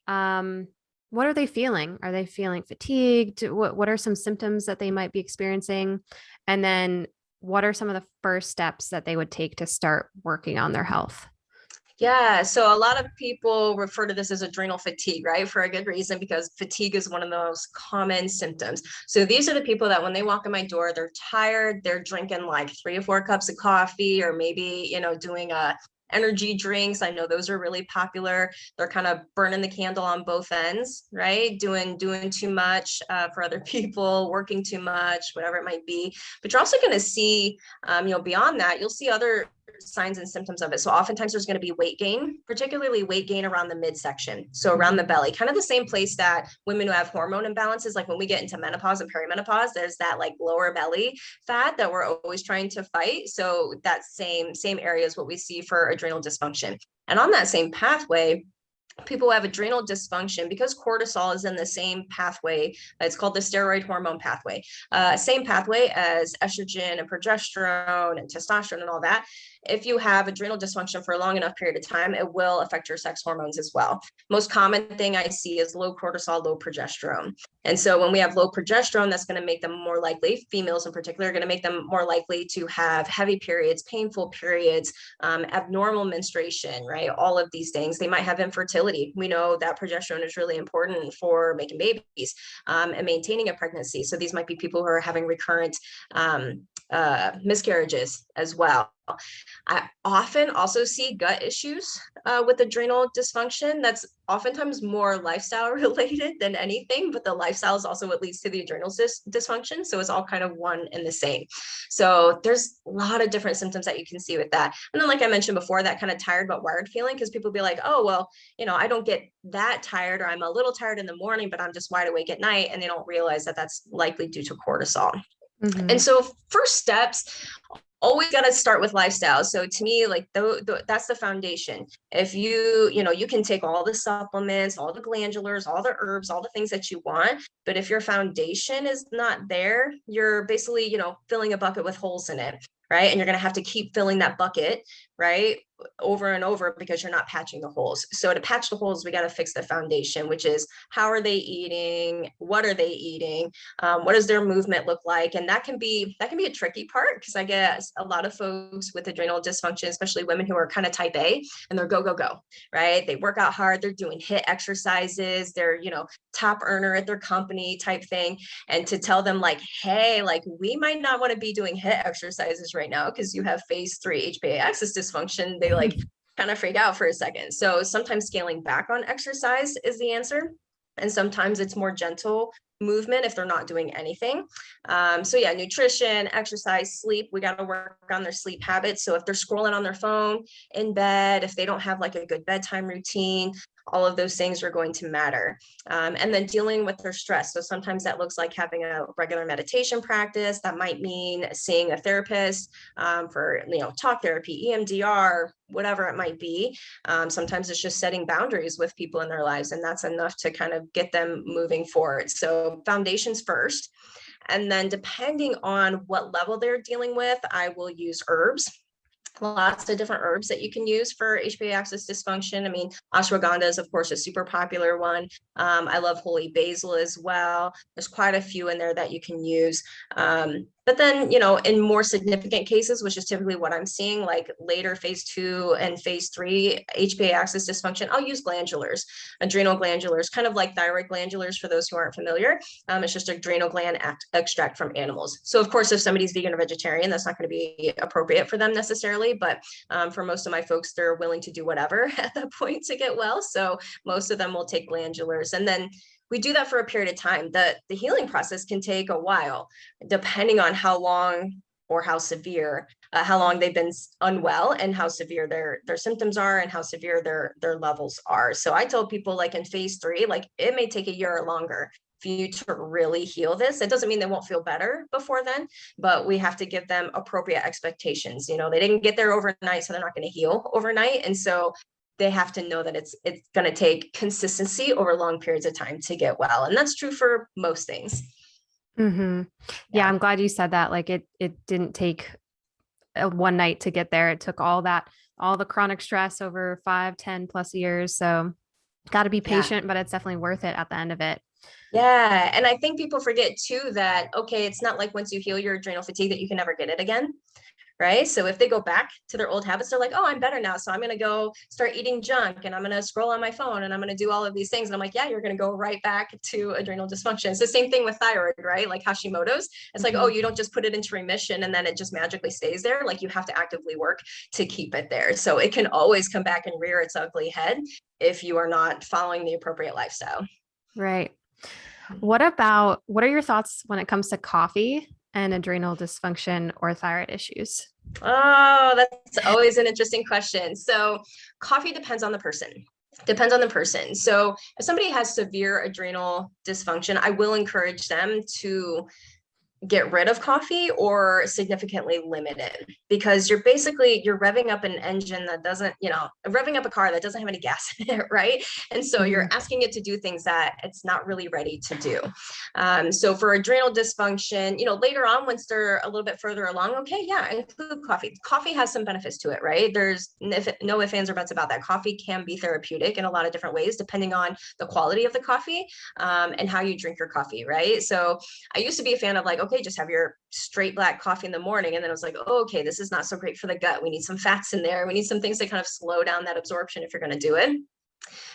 what are they feeling? Are they feeling fatigued? What are some symptoms that they might be experiencing? And then what are some of the first steps that they would take to start working on their health? Yeah, so a lot of people refer to this as adrenal fatigue, right? For a good reason, because fatigue is one of the most common symptoms. So these are the people that when they walk in my door, they're tired, they're drinking like 3 or 4 cups of coffee, or maybe, doing energy drinks. I know those are really popular. They're kind of burning the candle on both ends, right? Doing too much for other people, working too much, whatever it might be. But you're also going to see, beyond that, you'll see other signs and symptoms of it. So oftentimes there's going to be weight gain, particularly weight gain around the midsection. So around the belly, kind of the same place that women who have hormone imbalances, like when we get into menopause and perimenopause, there's that like lower belly fat that we're always trying to fight. So that same area is what we see for adrenal dysfunction. And on that same pathway, people who have adrenal dysfunction, because cortisol is in the same pathway, it's called the steroid hormone pathway, same pathway as estrogen and progesterone and testosterone and all that. If you have adrenal dysfunction for a long enough period of time, it will affect your sex hormones as well. Most common thing I see is low cortisol, low progesterone. And so when we have low progesterone, that's going to make them more likely, females in particular, are going to make them more likely to have heavy periods, painful periods, abnormal menstruation, right? All of these things. They might have infertility. We know that progesterone is really important for making babies and maintaining a pregnancy. So these might be people who are having recurrent miscarriages as well. I often also see gut issues with adrenal dysfunction. That's oftentimes more lifestyle related than anything, but the lifestyle is also what leads to the adrenal dysfunction. So it's all kind of one and the same. So there's a lot of different symptoms that you can see with that. And then, like I mentioned before, that kind of tired but wired feeling, because people be like, oh, well, I don't get that tired, or I'm a little tired in the morning, but I'm just wide awake at night. And they don't realize that that's likely due to cortisol. And so first steps, always got to start with lifestyle. So to me, like that's the foundation. If you can take all the supplements, all the glandulars, all the herbs, all the things that you want, but if your foundation is not there, you're basically, filling a bucket with holes in it, right? And you're going to have to keep filling that bucket, right, over and over, because you're not patching the holes. So to patch the holes, we got to fix the foundation, which is how are they eating? What are they eating? What does their movement look like? And that can be a tricky part, because I guess a lot of folks with adrenal dysfunction, especially women who are kind of type A, and they're go, right? They work out hard. They're doing HIIT exercises. They're, top earner at their company type thing. And to tell them like, hey, like we might not want to be doing HIIT exercises right now because you have phase 3 HPA axis dysfunction, they like kind of freak out for a second. So sometimes scaling back on exercise is the answer. And sometimes it's more gentle movement if they're not doing anything. So yeah, nutrition, exercise, sleep, we got to work on their sleep habits. So if they're scrolling on their phone in bed, if they don't have like a good bedtime routine, all of those things are going to matter. And then dealing with their stress. So sometimes that looks like having a regular meditation practice. That might mean seeing a therapist for, talk therapy, EMDR, whatever it might be. Sometimes it's just setting boundaries with people in their lives, and that's enough to kind of get them moving forward. So foundations first. And then depending on what level they're dealing with, I will use herbs. Lots of different herbs that you can use for HPA axis dysfunction. I mean, ashwagandha is, of course, a super popular one. I love holy basil as well. There's quite a few in there that you can use. But then, in more significant cases, which is typically what I'm seeing, like later phase 2 and phase 3 HPA axis dysfunction, I'll use glandulars, adrenal glandulars, kind of like thyroid glandulars for those who aren't familiar. It's just adrenal gland extract from animals. So of course, if somebody's vegan or vegetarian, that's not going to be appropriate for them necessarily. But for most of my folks, they're willing to do whatever at that point to get well. So most of them will take glandulars. And then we do that for a period of time. The healing process can take a while, depending on how long or how severe, how long they've been unwell and how severe their symptoms are and how severe their levels are. So I told people, like in phase 3, like it may take a year or longer for you to really heal this. It doesn't mean they won't feel better before then, but we have to give them appropriate expectations. They didn't get there overnight, so they're not going to heal overnight. And so they have to know that it's going to take consistency over long periods of time to get well. And that's true for most things. Mm-hmm. Yeah, I'm glad you said that. Like it didn't take one night to get there. It took all the chronic stress over 5, 10 plus years. So got to be patient, but it's definitely worth it at the end of it. Yeah. And I think people forget too that, okay, it's not like once you heal your adrenal fatigue that you can never get it again. Right. So if they go back to their old habits, they're like, oh, I'm better now. So I'm going to go start eating junk and I'm going to scroll on my phone and I'm going to do all of these things. And I'm like, yeah, you're going to go right back to adrenal dysfunction. It's the same thing with thyroid, right? Like Hashimoto's. It's like, oh, you don't just put it into remission and then it just magically stays there. Like you have to actively work to keep it there. So it can always come back and rear its ugly head if you are not following the appropriate lifestyle. Right. What are your thoughts when it comes to coffee and adrenal dysfunction or thyroid issues? Oh, that's always an interesting question. So coffee depends on the person. So if somebody has severe adrenal dysfunction, I will encourage them to get rid of coffee or significantly limit it, because you're revving up an engine that doesn't, revving up a car that doesn't have any gas in it, right? And so you're asking it to do things that it's not really ready to do. So for adrenal dysfunction, later on, once they're a little bit further along, okay, yeah, include coffee. Coffee has some benefits to it, right? There's no ifs, ands, or buts about that. Coffee can be therapeutic in a lot of different ways, depending on the quality of the coffee and how you drink your coffee, right? So I used to be a fan of like, okay, just have your straight black coffee in the morning. And then I was like, oh, okay, this is not so great for the gut. We need some fats in there. We need some things to kind of slow down that absorption if you're going to do it.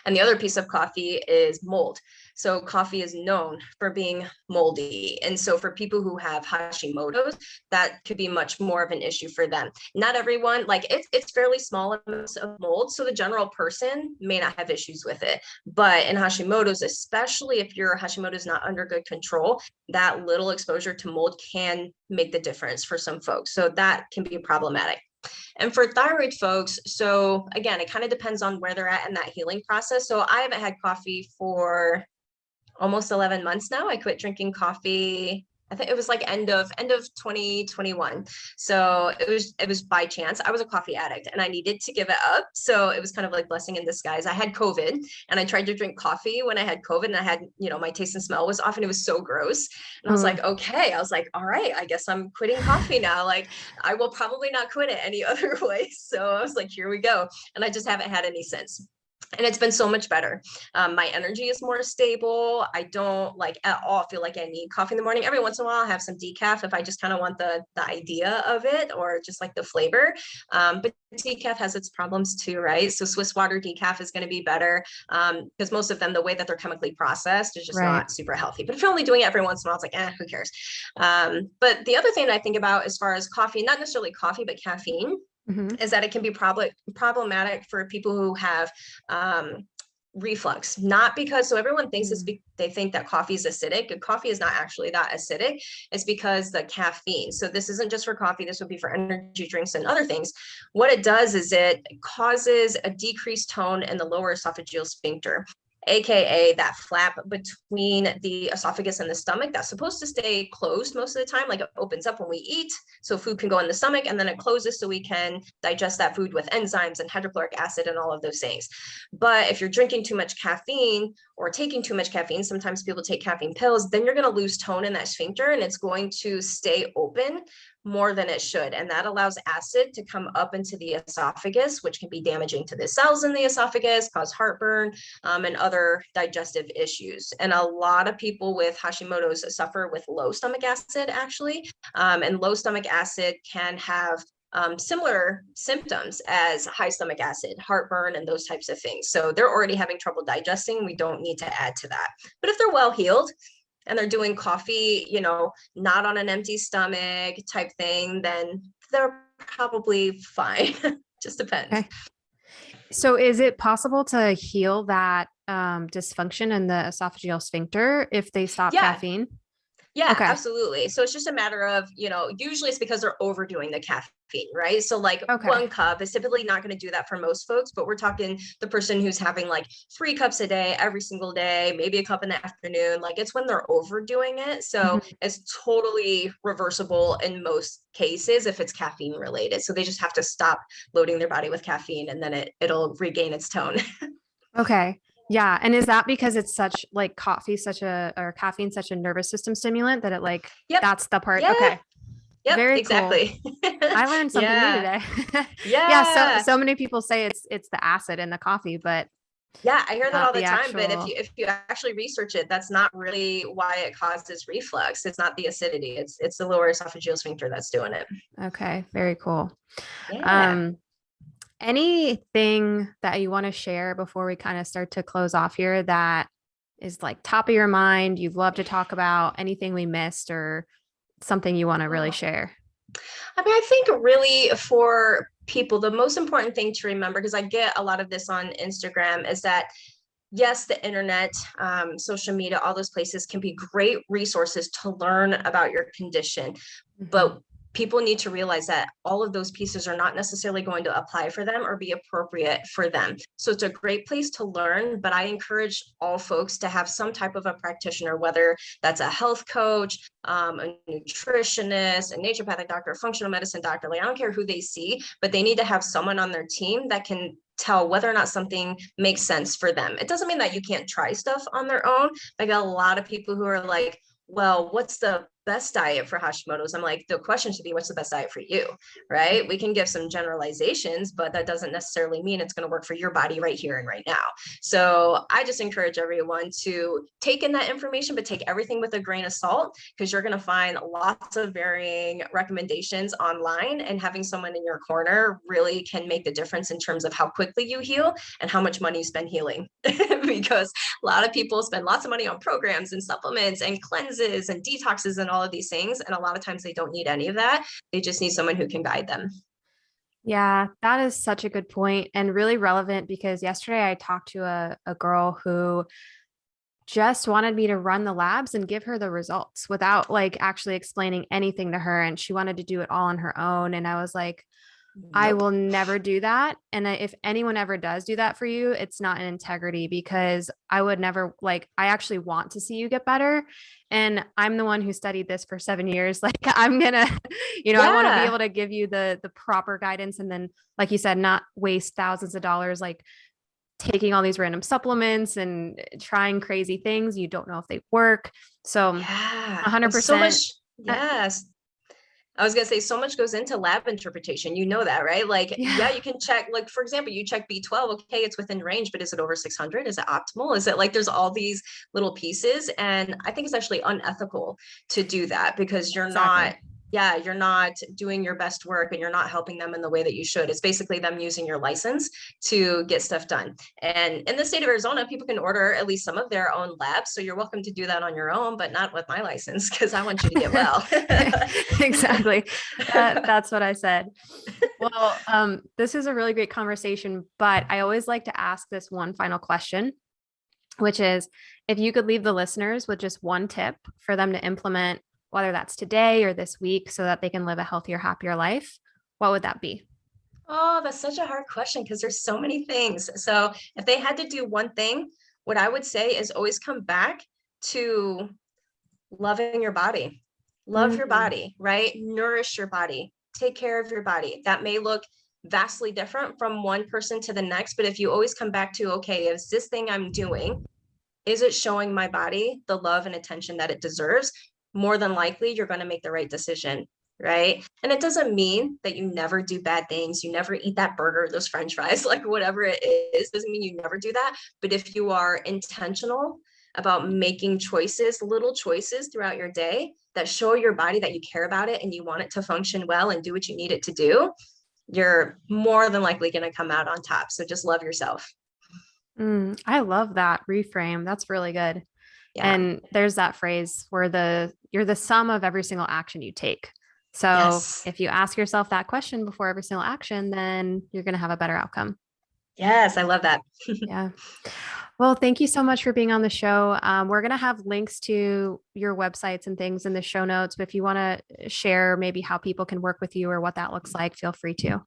And the other piece of coffee is mold. So coffee is known for being moldy. And so for people who have Hashimoto's, that could be much more of an issue for them. Not everyone, like it's fairly small amounts of mold. So the general person may not have issues with it. But in Hashimoto's, especially if your Hashimoto's not under good control, that little exposure to mold can make the difference for some folks. So that can be problematic. And for thyroid folks, so again, it kind of depends on where they're at in that healing process. So I haven't had coffee for almost 11 months now. I quit drinking coffee. I think it was like end of 2021. So it was by chance. I was a coffee addict and I needed to give it up. So it was kind of like blessing in disguise. I had COVID and I tried to drink coffee when I had COVID, and I had, my taste and smell was off and it was so gross. And I was like, okay, all right, I guess I'm quitting coffee now. Like I will probably not quit it any other way. So I was like, here we go. And I just haven't had any since. And it's been so much better. My energy is more stable. I don't at all feel like I need coffee in the morning. Every once in a while, I'll have some decaf if I just kind of want the idea of it or just like the flavor. But decaf has its problems too, right? So Swiss water decaf is going to be better because most of them, the way that they're chemically processed is just not super healthy. But if you're only doing it every once in a while, it's like, who cares? But the other thing that I think about as far as coffee, not necessarily coffee, but caffeine, is that it can be problematic for people who have reflux, not because, so everyone thinks Mm. they think that coffee is acidic. Coffee is not actually that acidic. It's because the caffeine. So this isn't just for coffee. This would be for energy drinks and other things. What it does is it causes a decreased tone in the lower esophageal sphincter, AKA that flap between the esophagus and the stomach that's supposed to stay closed most of the time. Like it opens up when we eat, so food can go in the stomach, and then it closes so we can digest that food with enzymes and hydrochloric acid and all of those things. But if you're drinking too much caffeine or taking too much caffeine, sometimes people take caffeine pills, then you're going to lose tone in that sphincter and it's going to stay open more than it should. And that allows acid to come up into the esophagus, which can be damaging to the cells in the esophagus, cause heartburn, and other digestive issues. And a lot of people with Hashimoto's suffer with low stomach acid, actually. And low stomach acid can have similar symptoms as high stomach acid, heartburn, and those types of things. So they're already having trouble digesting. We don't need to add to that. But if they're well healed, and they're doing coffee, not on an empty stomach type thing, then they're probably fine. Just depends. Okay. So is it possible to heal that dysfunction in the esophageal sphincter if they stop caffeine? Yeah, okay. Absolutely. So it's just a matter of, usually it's because they're overdoing the caffeine, right? So like 1 cup is typically not going to do that for most folks, but we're talking the person who's having like 3 cups a day, every single day, maybe a cup in the afternoon. Like it's when they're overdoing it. So it's totally reversible in most cases if it's caffeine related. So they just have to stop loading their body with caffeine and then it'll regain its tone. Okay. Yeah. And is that because it's such like caffeine, such a nervous system stimulant that it like, that's the part. Yeah. Okay. Yep, Very exactly. Cool. I learned something new today. Yeah. So many people say it's the acid in the coffee, but yeah, I hear that all the time. actual... But if you actually research it, that's not really why it causes reflux. It's not the acidity. It's the lower esophageal sphincter that's doing it. Okay. Very cool. Yeah. Anything that you want to share before we kind of start to close off here that is like top of your mind, you'd love to talk about, anything we missed or something you want to really share? I mean, I think really for people, the most important thing to remember, because I get a lot of this on Instagram, is that yes, the internet, social media, all those places can be great resources to learn about your condition. But people need to realize that all of those pieces are not necessarily going to apply for them or be appropriate for them. So it's a great place to learn, but I encourage all folks to have some type of a practitioner, whether that's a health coach, a nutritionist, a naturopathic doctor, a functional medicine doctor. Like I don't care who they see, but they need to have someone on their team that can tell whether or not something makes sense for them. It doesn't mean that you can't try stuff on their own. I got a lot of people who are like, well, what's the best diet for Hashimoto's? I'm like, the question should be, what's the best diet for you, right? We can give some generalizations, but that doesn't necessarily mean it's going to work for your body right here and right now. So I just encourage everyone to take in that information, but take everything with a grain of salt, because you're going to find lots of varying recommendations online, and having someone in your corner really can make the difference in terms of how quickly you heal and how much money you spend healing. Because a lot of people spend lots of money on programs and supplements and cleanses and detoxes and all of these things. And a lot of times they don't need any of that. They just need someone who can guide them. Yeah, that is such a good point and really relevant, because yesterday I talked to a girl who just wanted me to run the labs and give her the results without like actually explaining anything to her. And she wanted to do it all on her own. And I was like, I will never do that. And if anyone ever does do that for you, it's not an integrity, because I would never, like, I actually want to see you get better. And I'm the one who studied this for 7 years. Like I'm gonna, I want to be able to give you the proper guidance. And then, like you said, not waste thousands of dollars, like taking all these random supplements and trying crazy things. You don't know if they work. So 100%. So much, yes. I was going to say, so much goes into lab interpretation. You know that, right? Like, yeah, you can check, like, for example, you check B12. Okay, it's within range, but is it over 600? Is it optimal? Is it like, there's all these little pieces. And I think it's actually unethical to do that, because you're not doing your best work and you're not helping them in the way that you should. It's basically them using your license to get stuff done. And in the state of Arizona, people can order at least some of their own labs. So you're welcome to do that on your own, but not with my license, because I want you to get well. Exactly. That's what I said. Well, this is a really great conversation, but I always like to ask this one final question. which is if you could leave the listeners with just one tip for them to implement, whether that's today or this week, so that they can live a healthier, happier life, what would that be? Oh, that's such a hard question because there's so many things. So if they had to do one thing, what I would say is always come back to loving your body. Love your Mm, body, right? Nourish your body. Take care of your body. That may look vastly different from one person to the next, but if you always come back to, okay, is this thing I'm doing, is it showing my body the love and attention that it deserves? More than likely, you're going to make the right decision, right? And it doesn't mean that you never do bad things. You never eat that burger, those French fries, like whatever it is, doesn't mean you never do that. But if you are intentional about making choices, little choices throughout your day that show your body that you care about it and you want it to function well and do what you need it to do, you're more than likely going to come out on top. So just love yourself. I love that reframe. That's really good. Yeah. And there's that phrase where you're the sum of every single action you take. So Yes. if you ask yourself that question before every single action, then you're going to have a better outcome. Yes. I love that. Yeah. Well, thank you so much for being on the show. We're going to have links to your websites and things in the show notes. But if you want to share maybe how people can work with you or what that looks like, feel free to.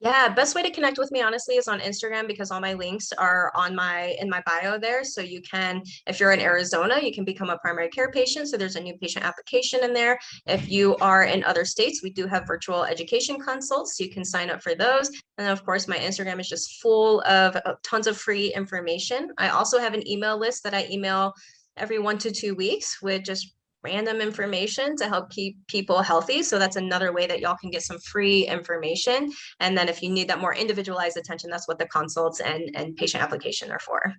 Yeah, best way to connect with me honestly is on Instagram because all my links are on in my bio there. So you can, if you're in Arizona, you can become a primary care patient. So there's a new patient application in there. If you are in other states, we do have virtual education consults. So you can sign up for those. And then of course, my Instagram is just full of tons of free information. I also have an email list that I email every 1 to 2 weeks with just random information to help keep people healthy. So that's another way that y'all can get some free information. And then if you need that more individualized attention, that's what the consults and patient application are for.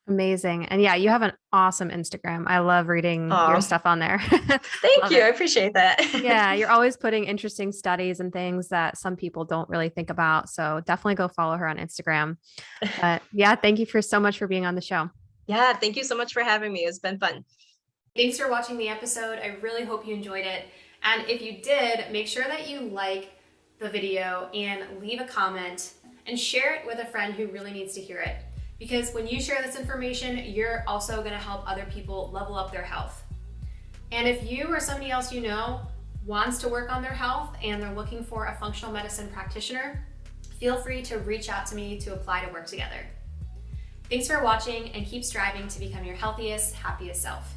Amazing. And yeah, you have an awesome Instagram. I love reading your Oh, stuff on there. thank Love you. I it. appreciate that. Yeah, you're always putting interesting studies and things that some people don't really think about. So definitely go follow her on Instagram. But yeah, thank you for so much for being on the show. Yeah, thank you so much for having me. It's been fun. Thanks for watching the episode. I really hope you enjoyed it. And if you did, make sure that you like the video and leave a comment and share it with a friend who really needs to hear it. Because when you share this information, you're also going to help other people level up their health. And if you or somebody else you know wants to work on their health and they're looking for a functional medicine practitioner, feel free to reach out to me to apply to work together. Thanks for watching and keep striving to become your healthiest, happiest self.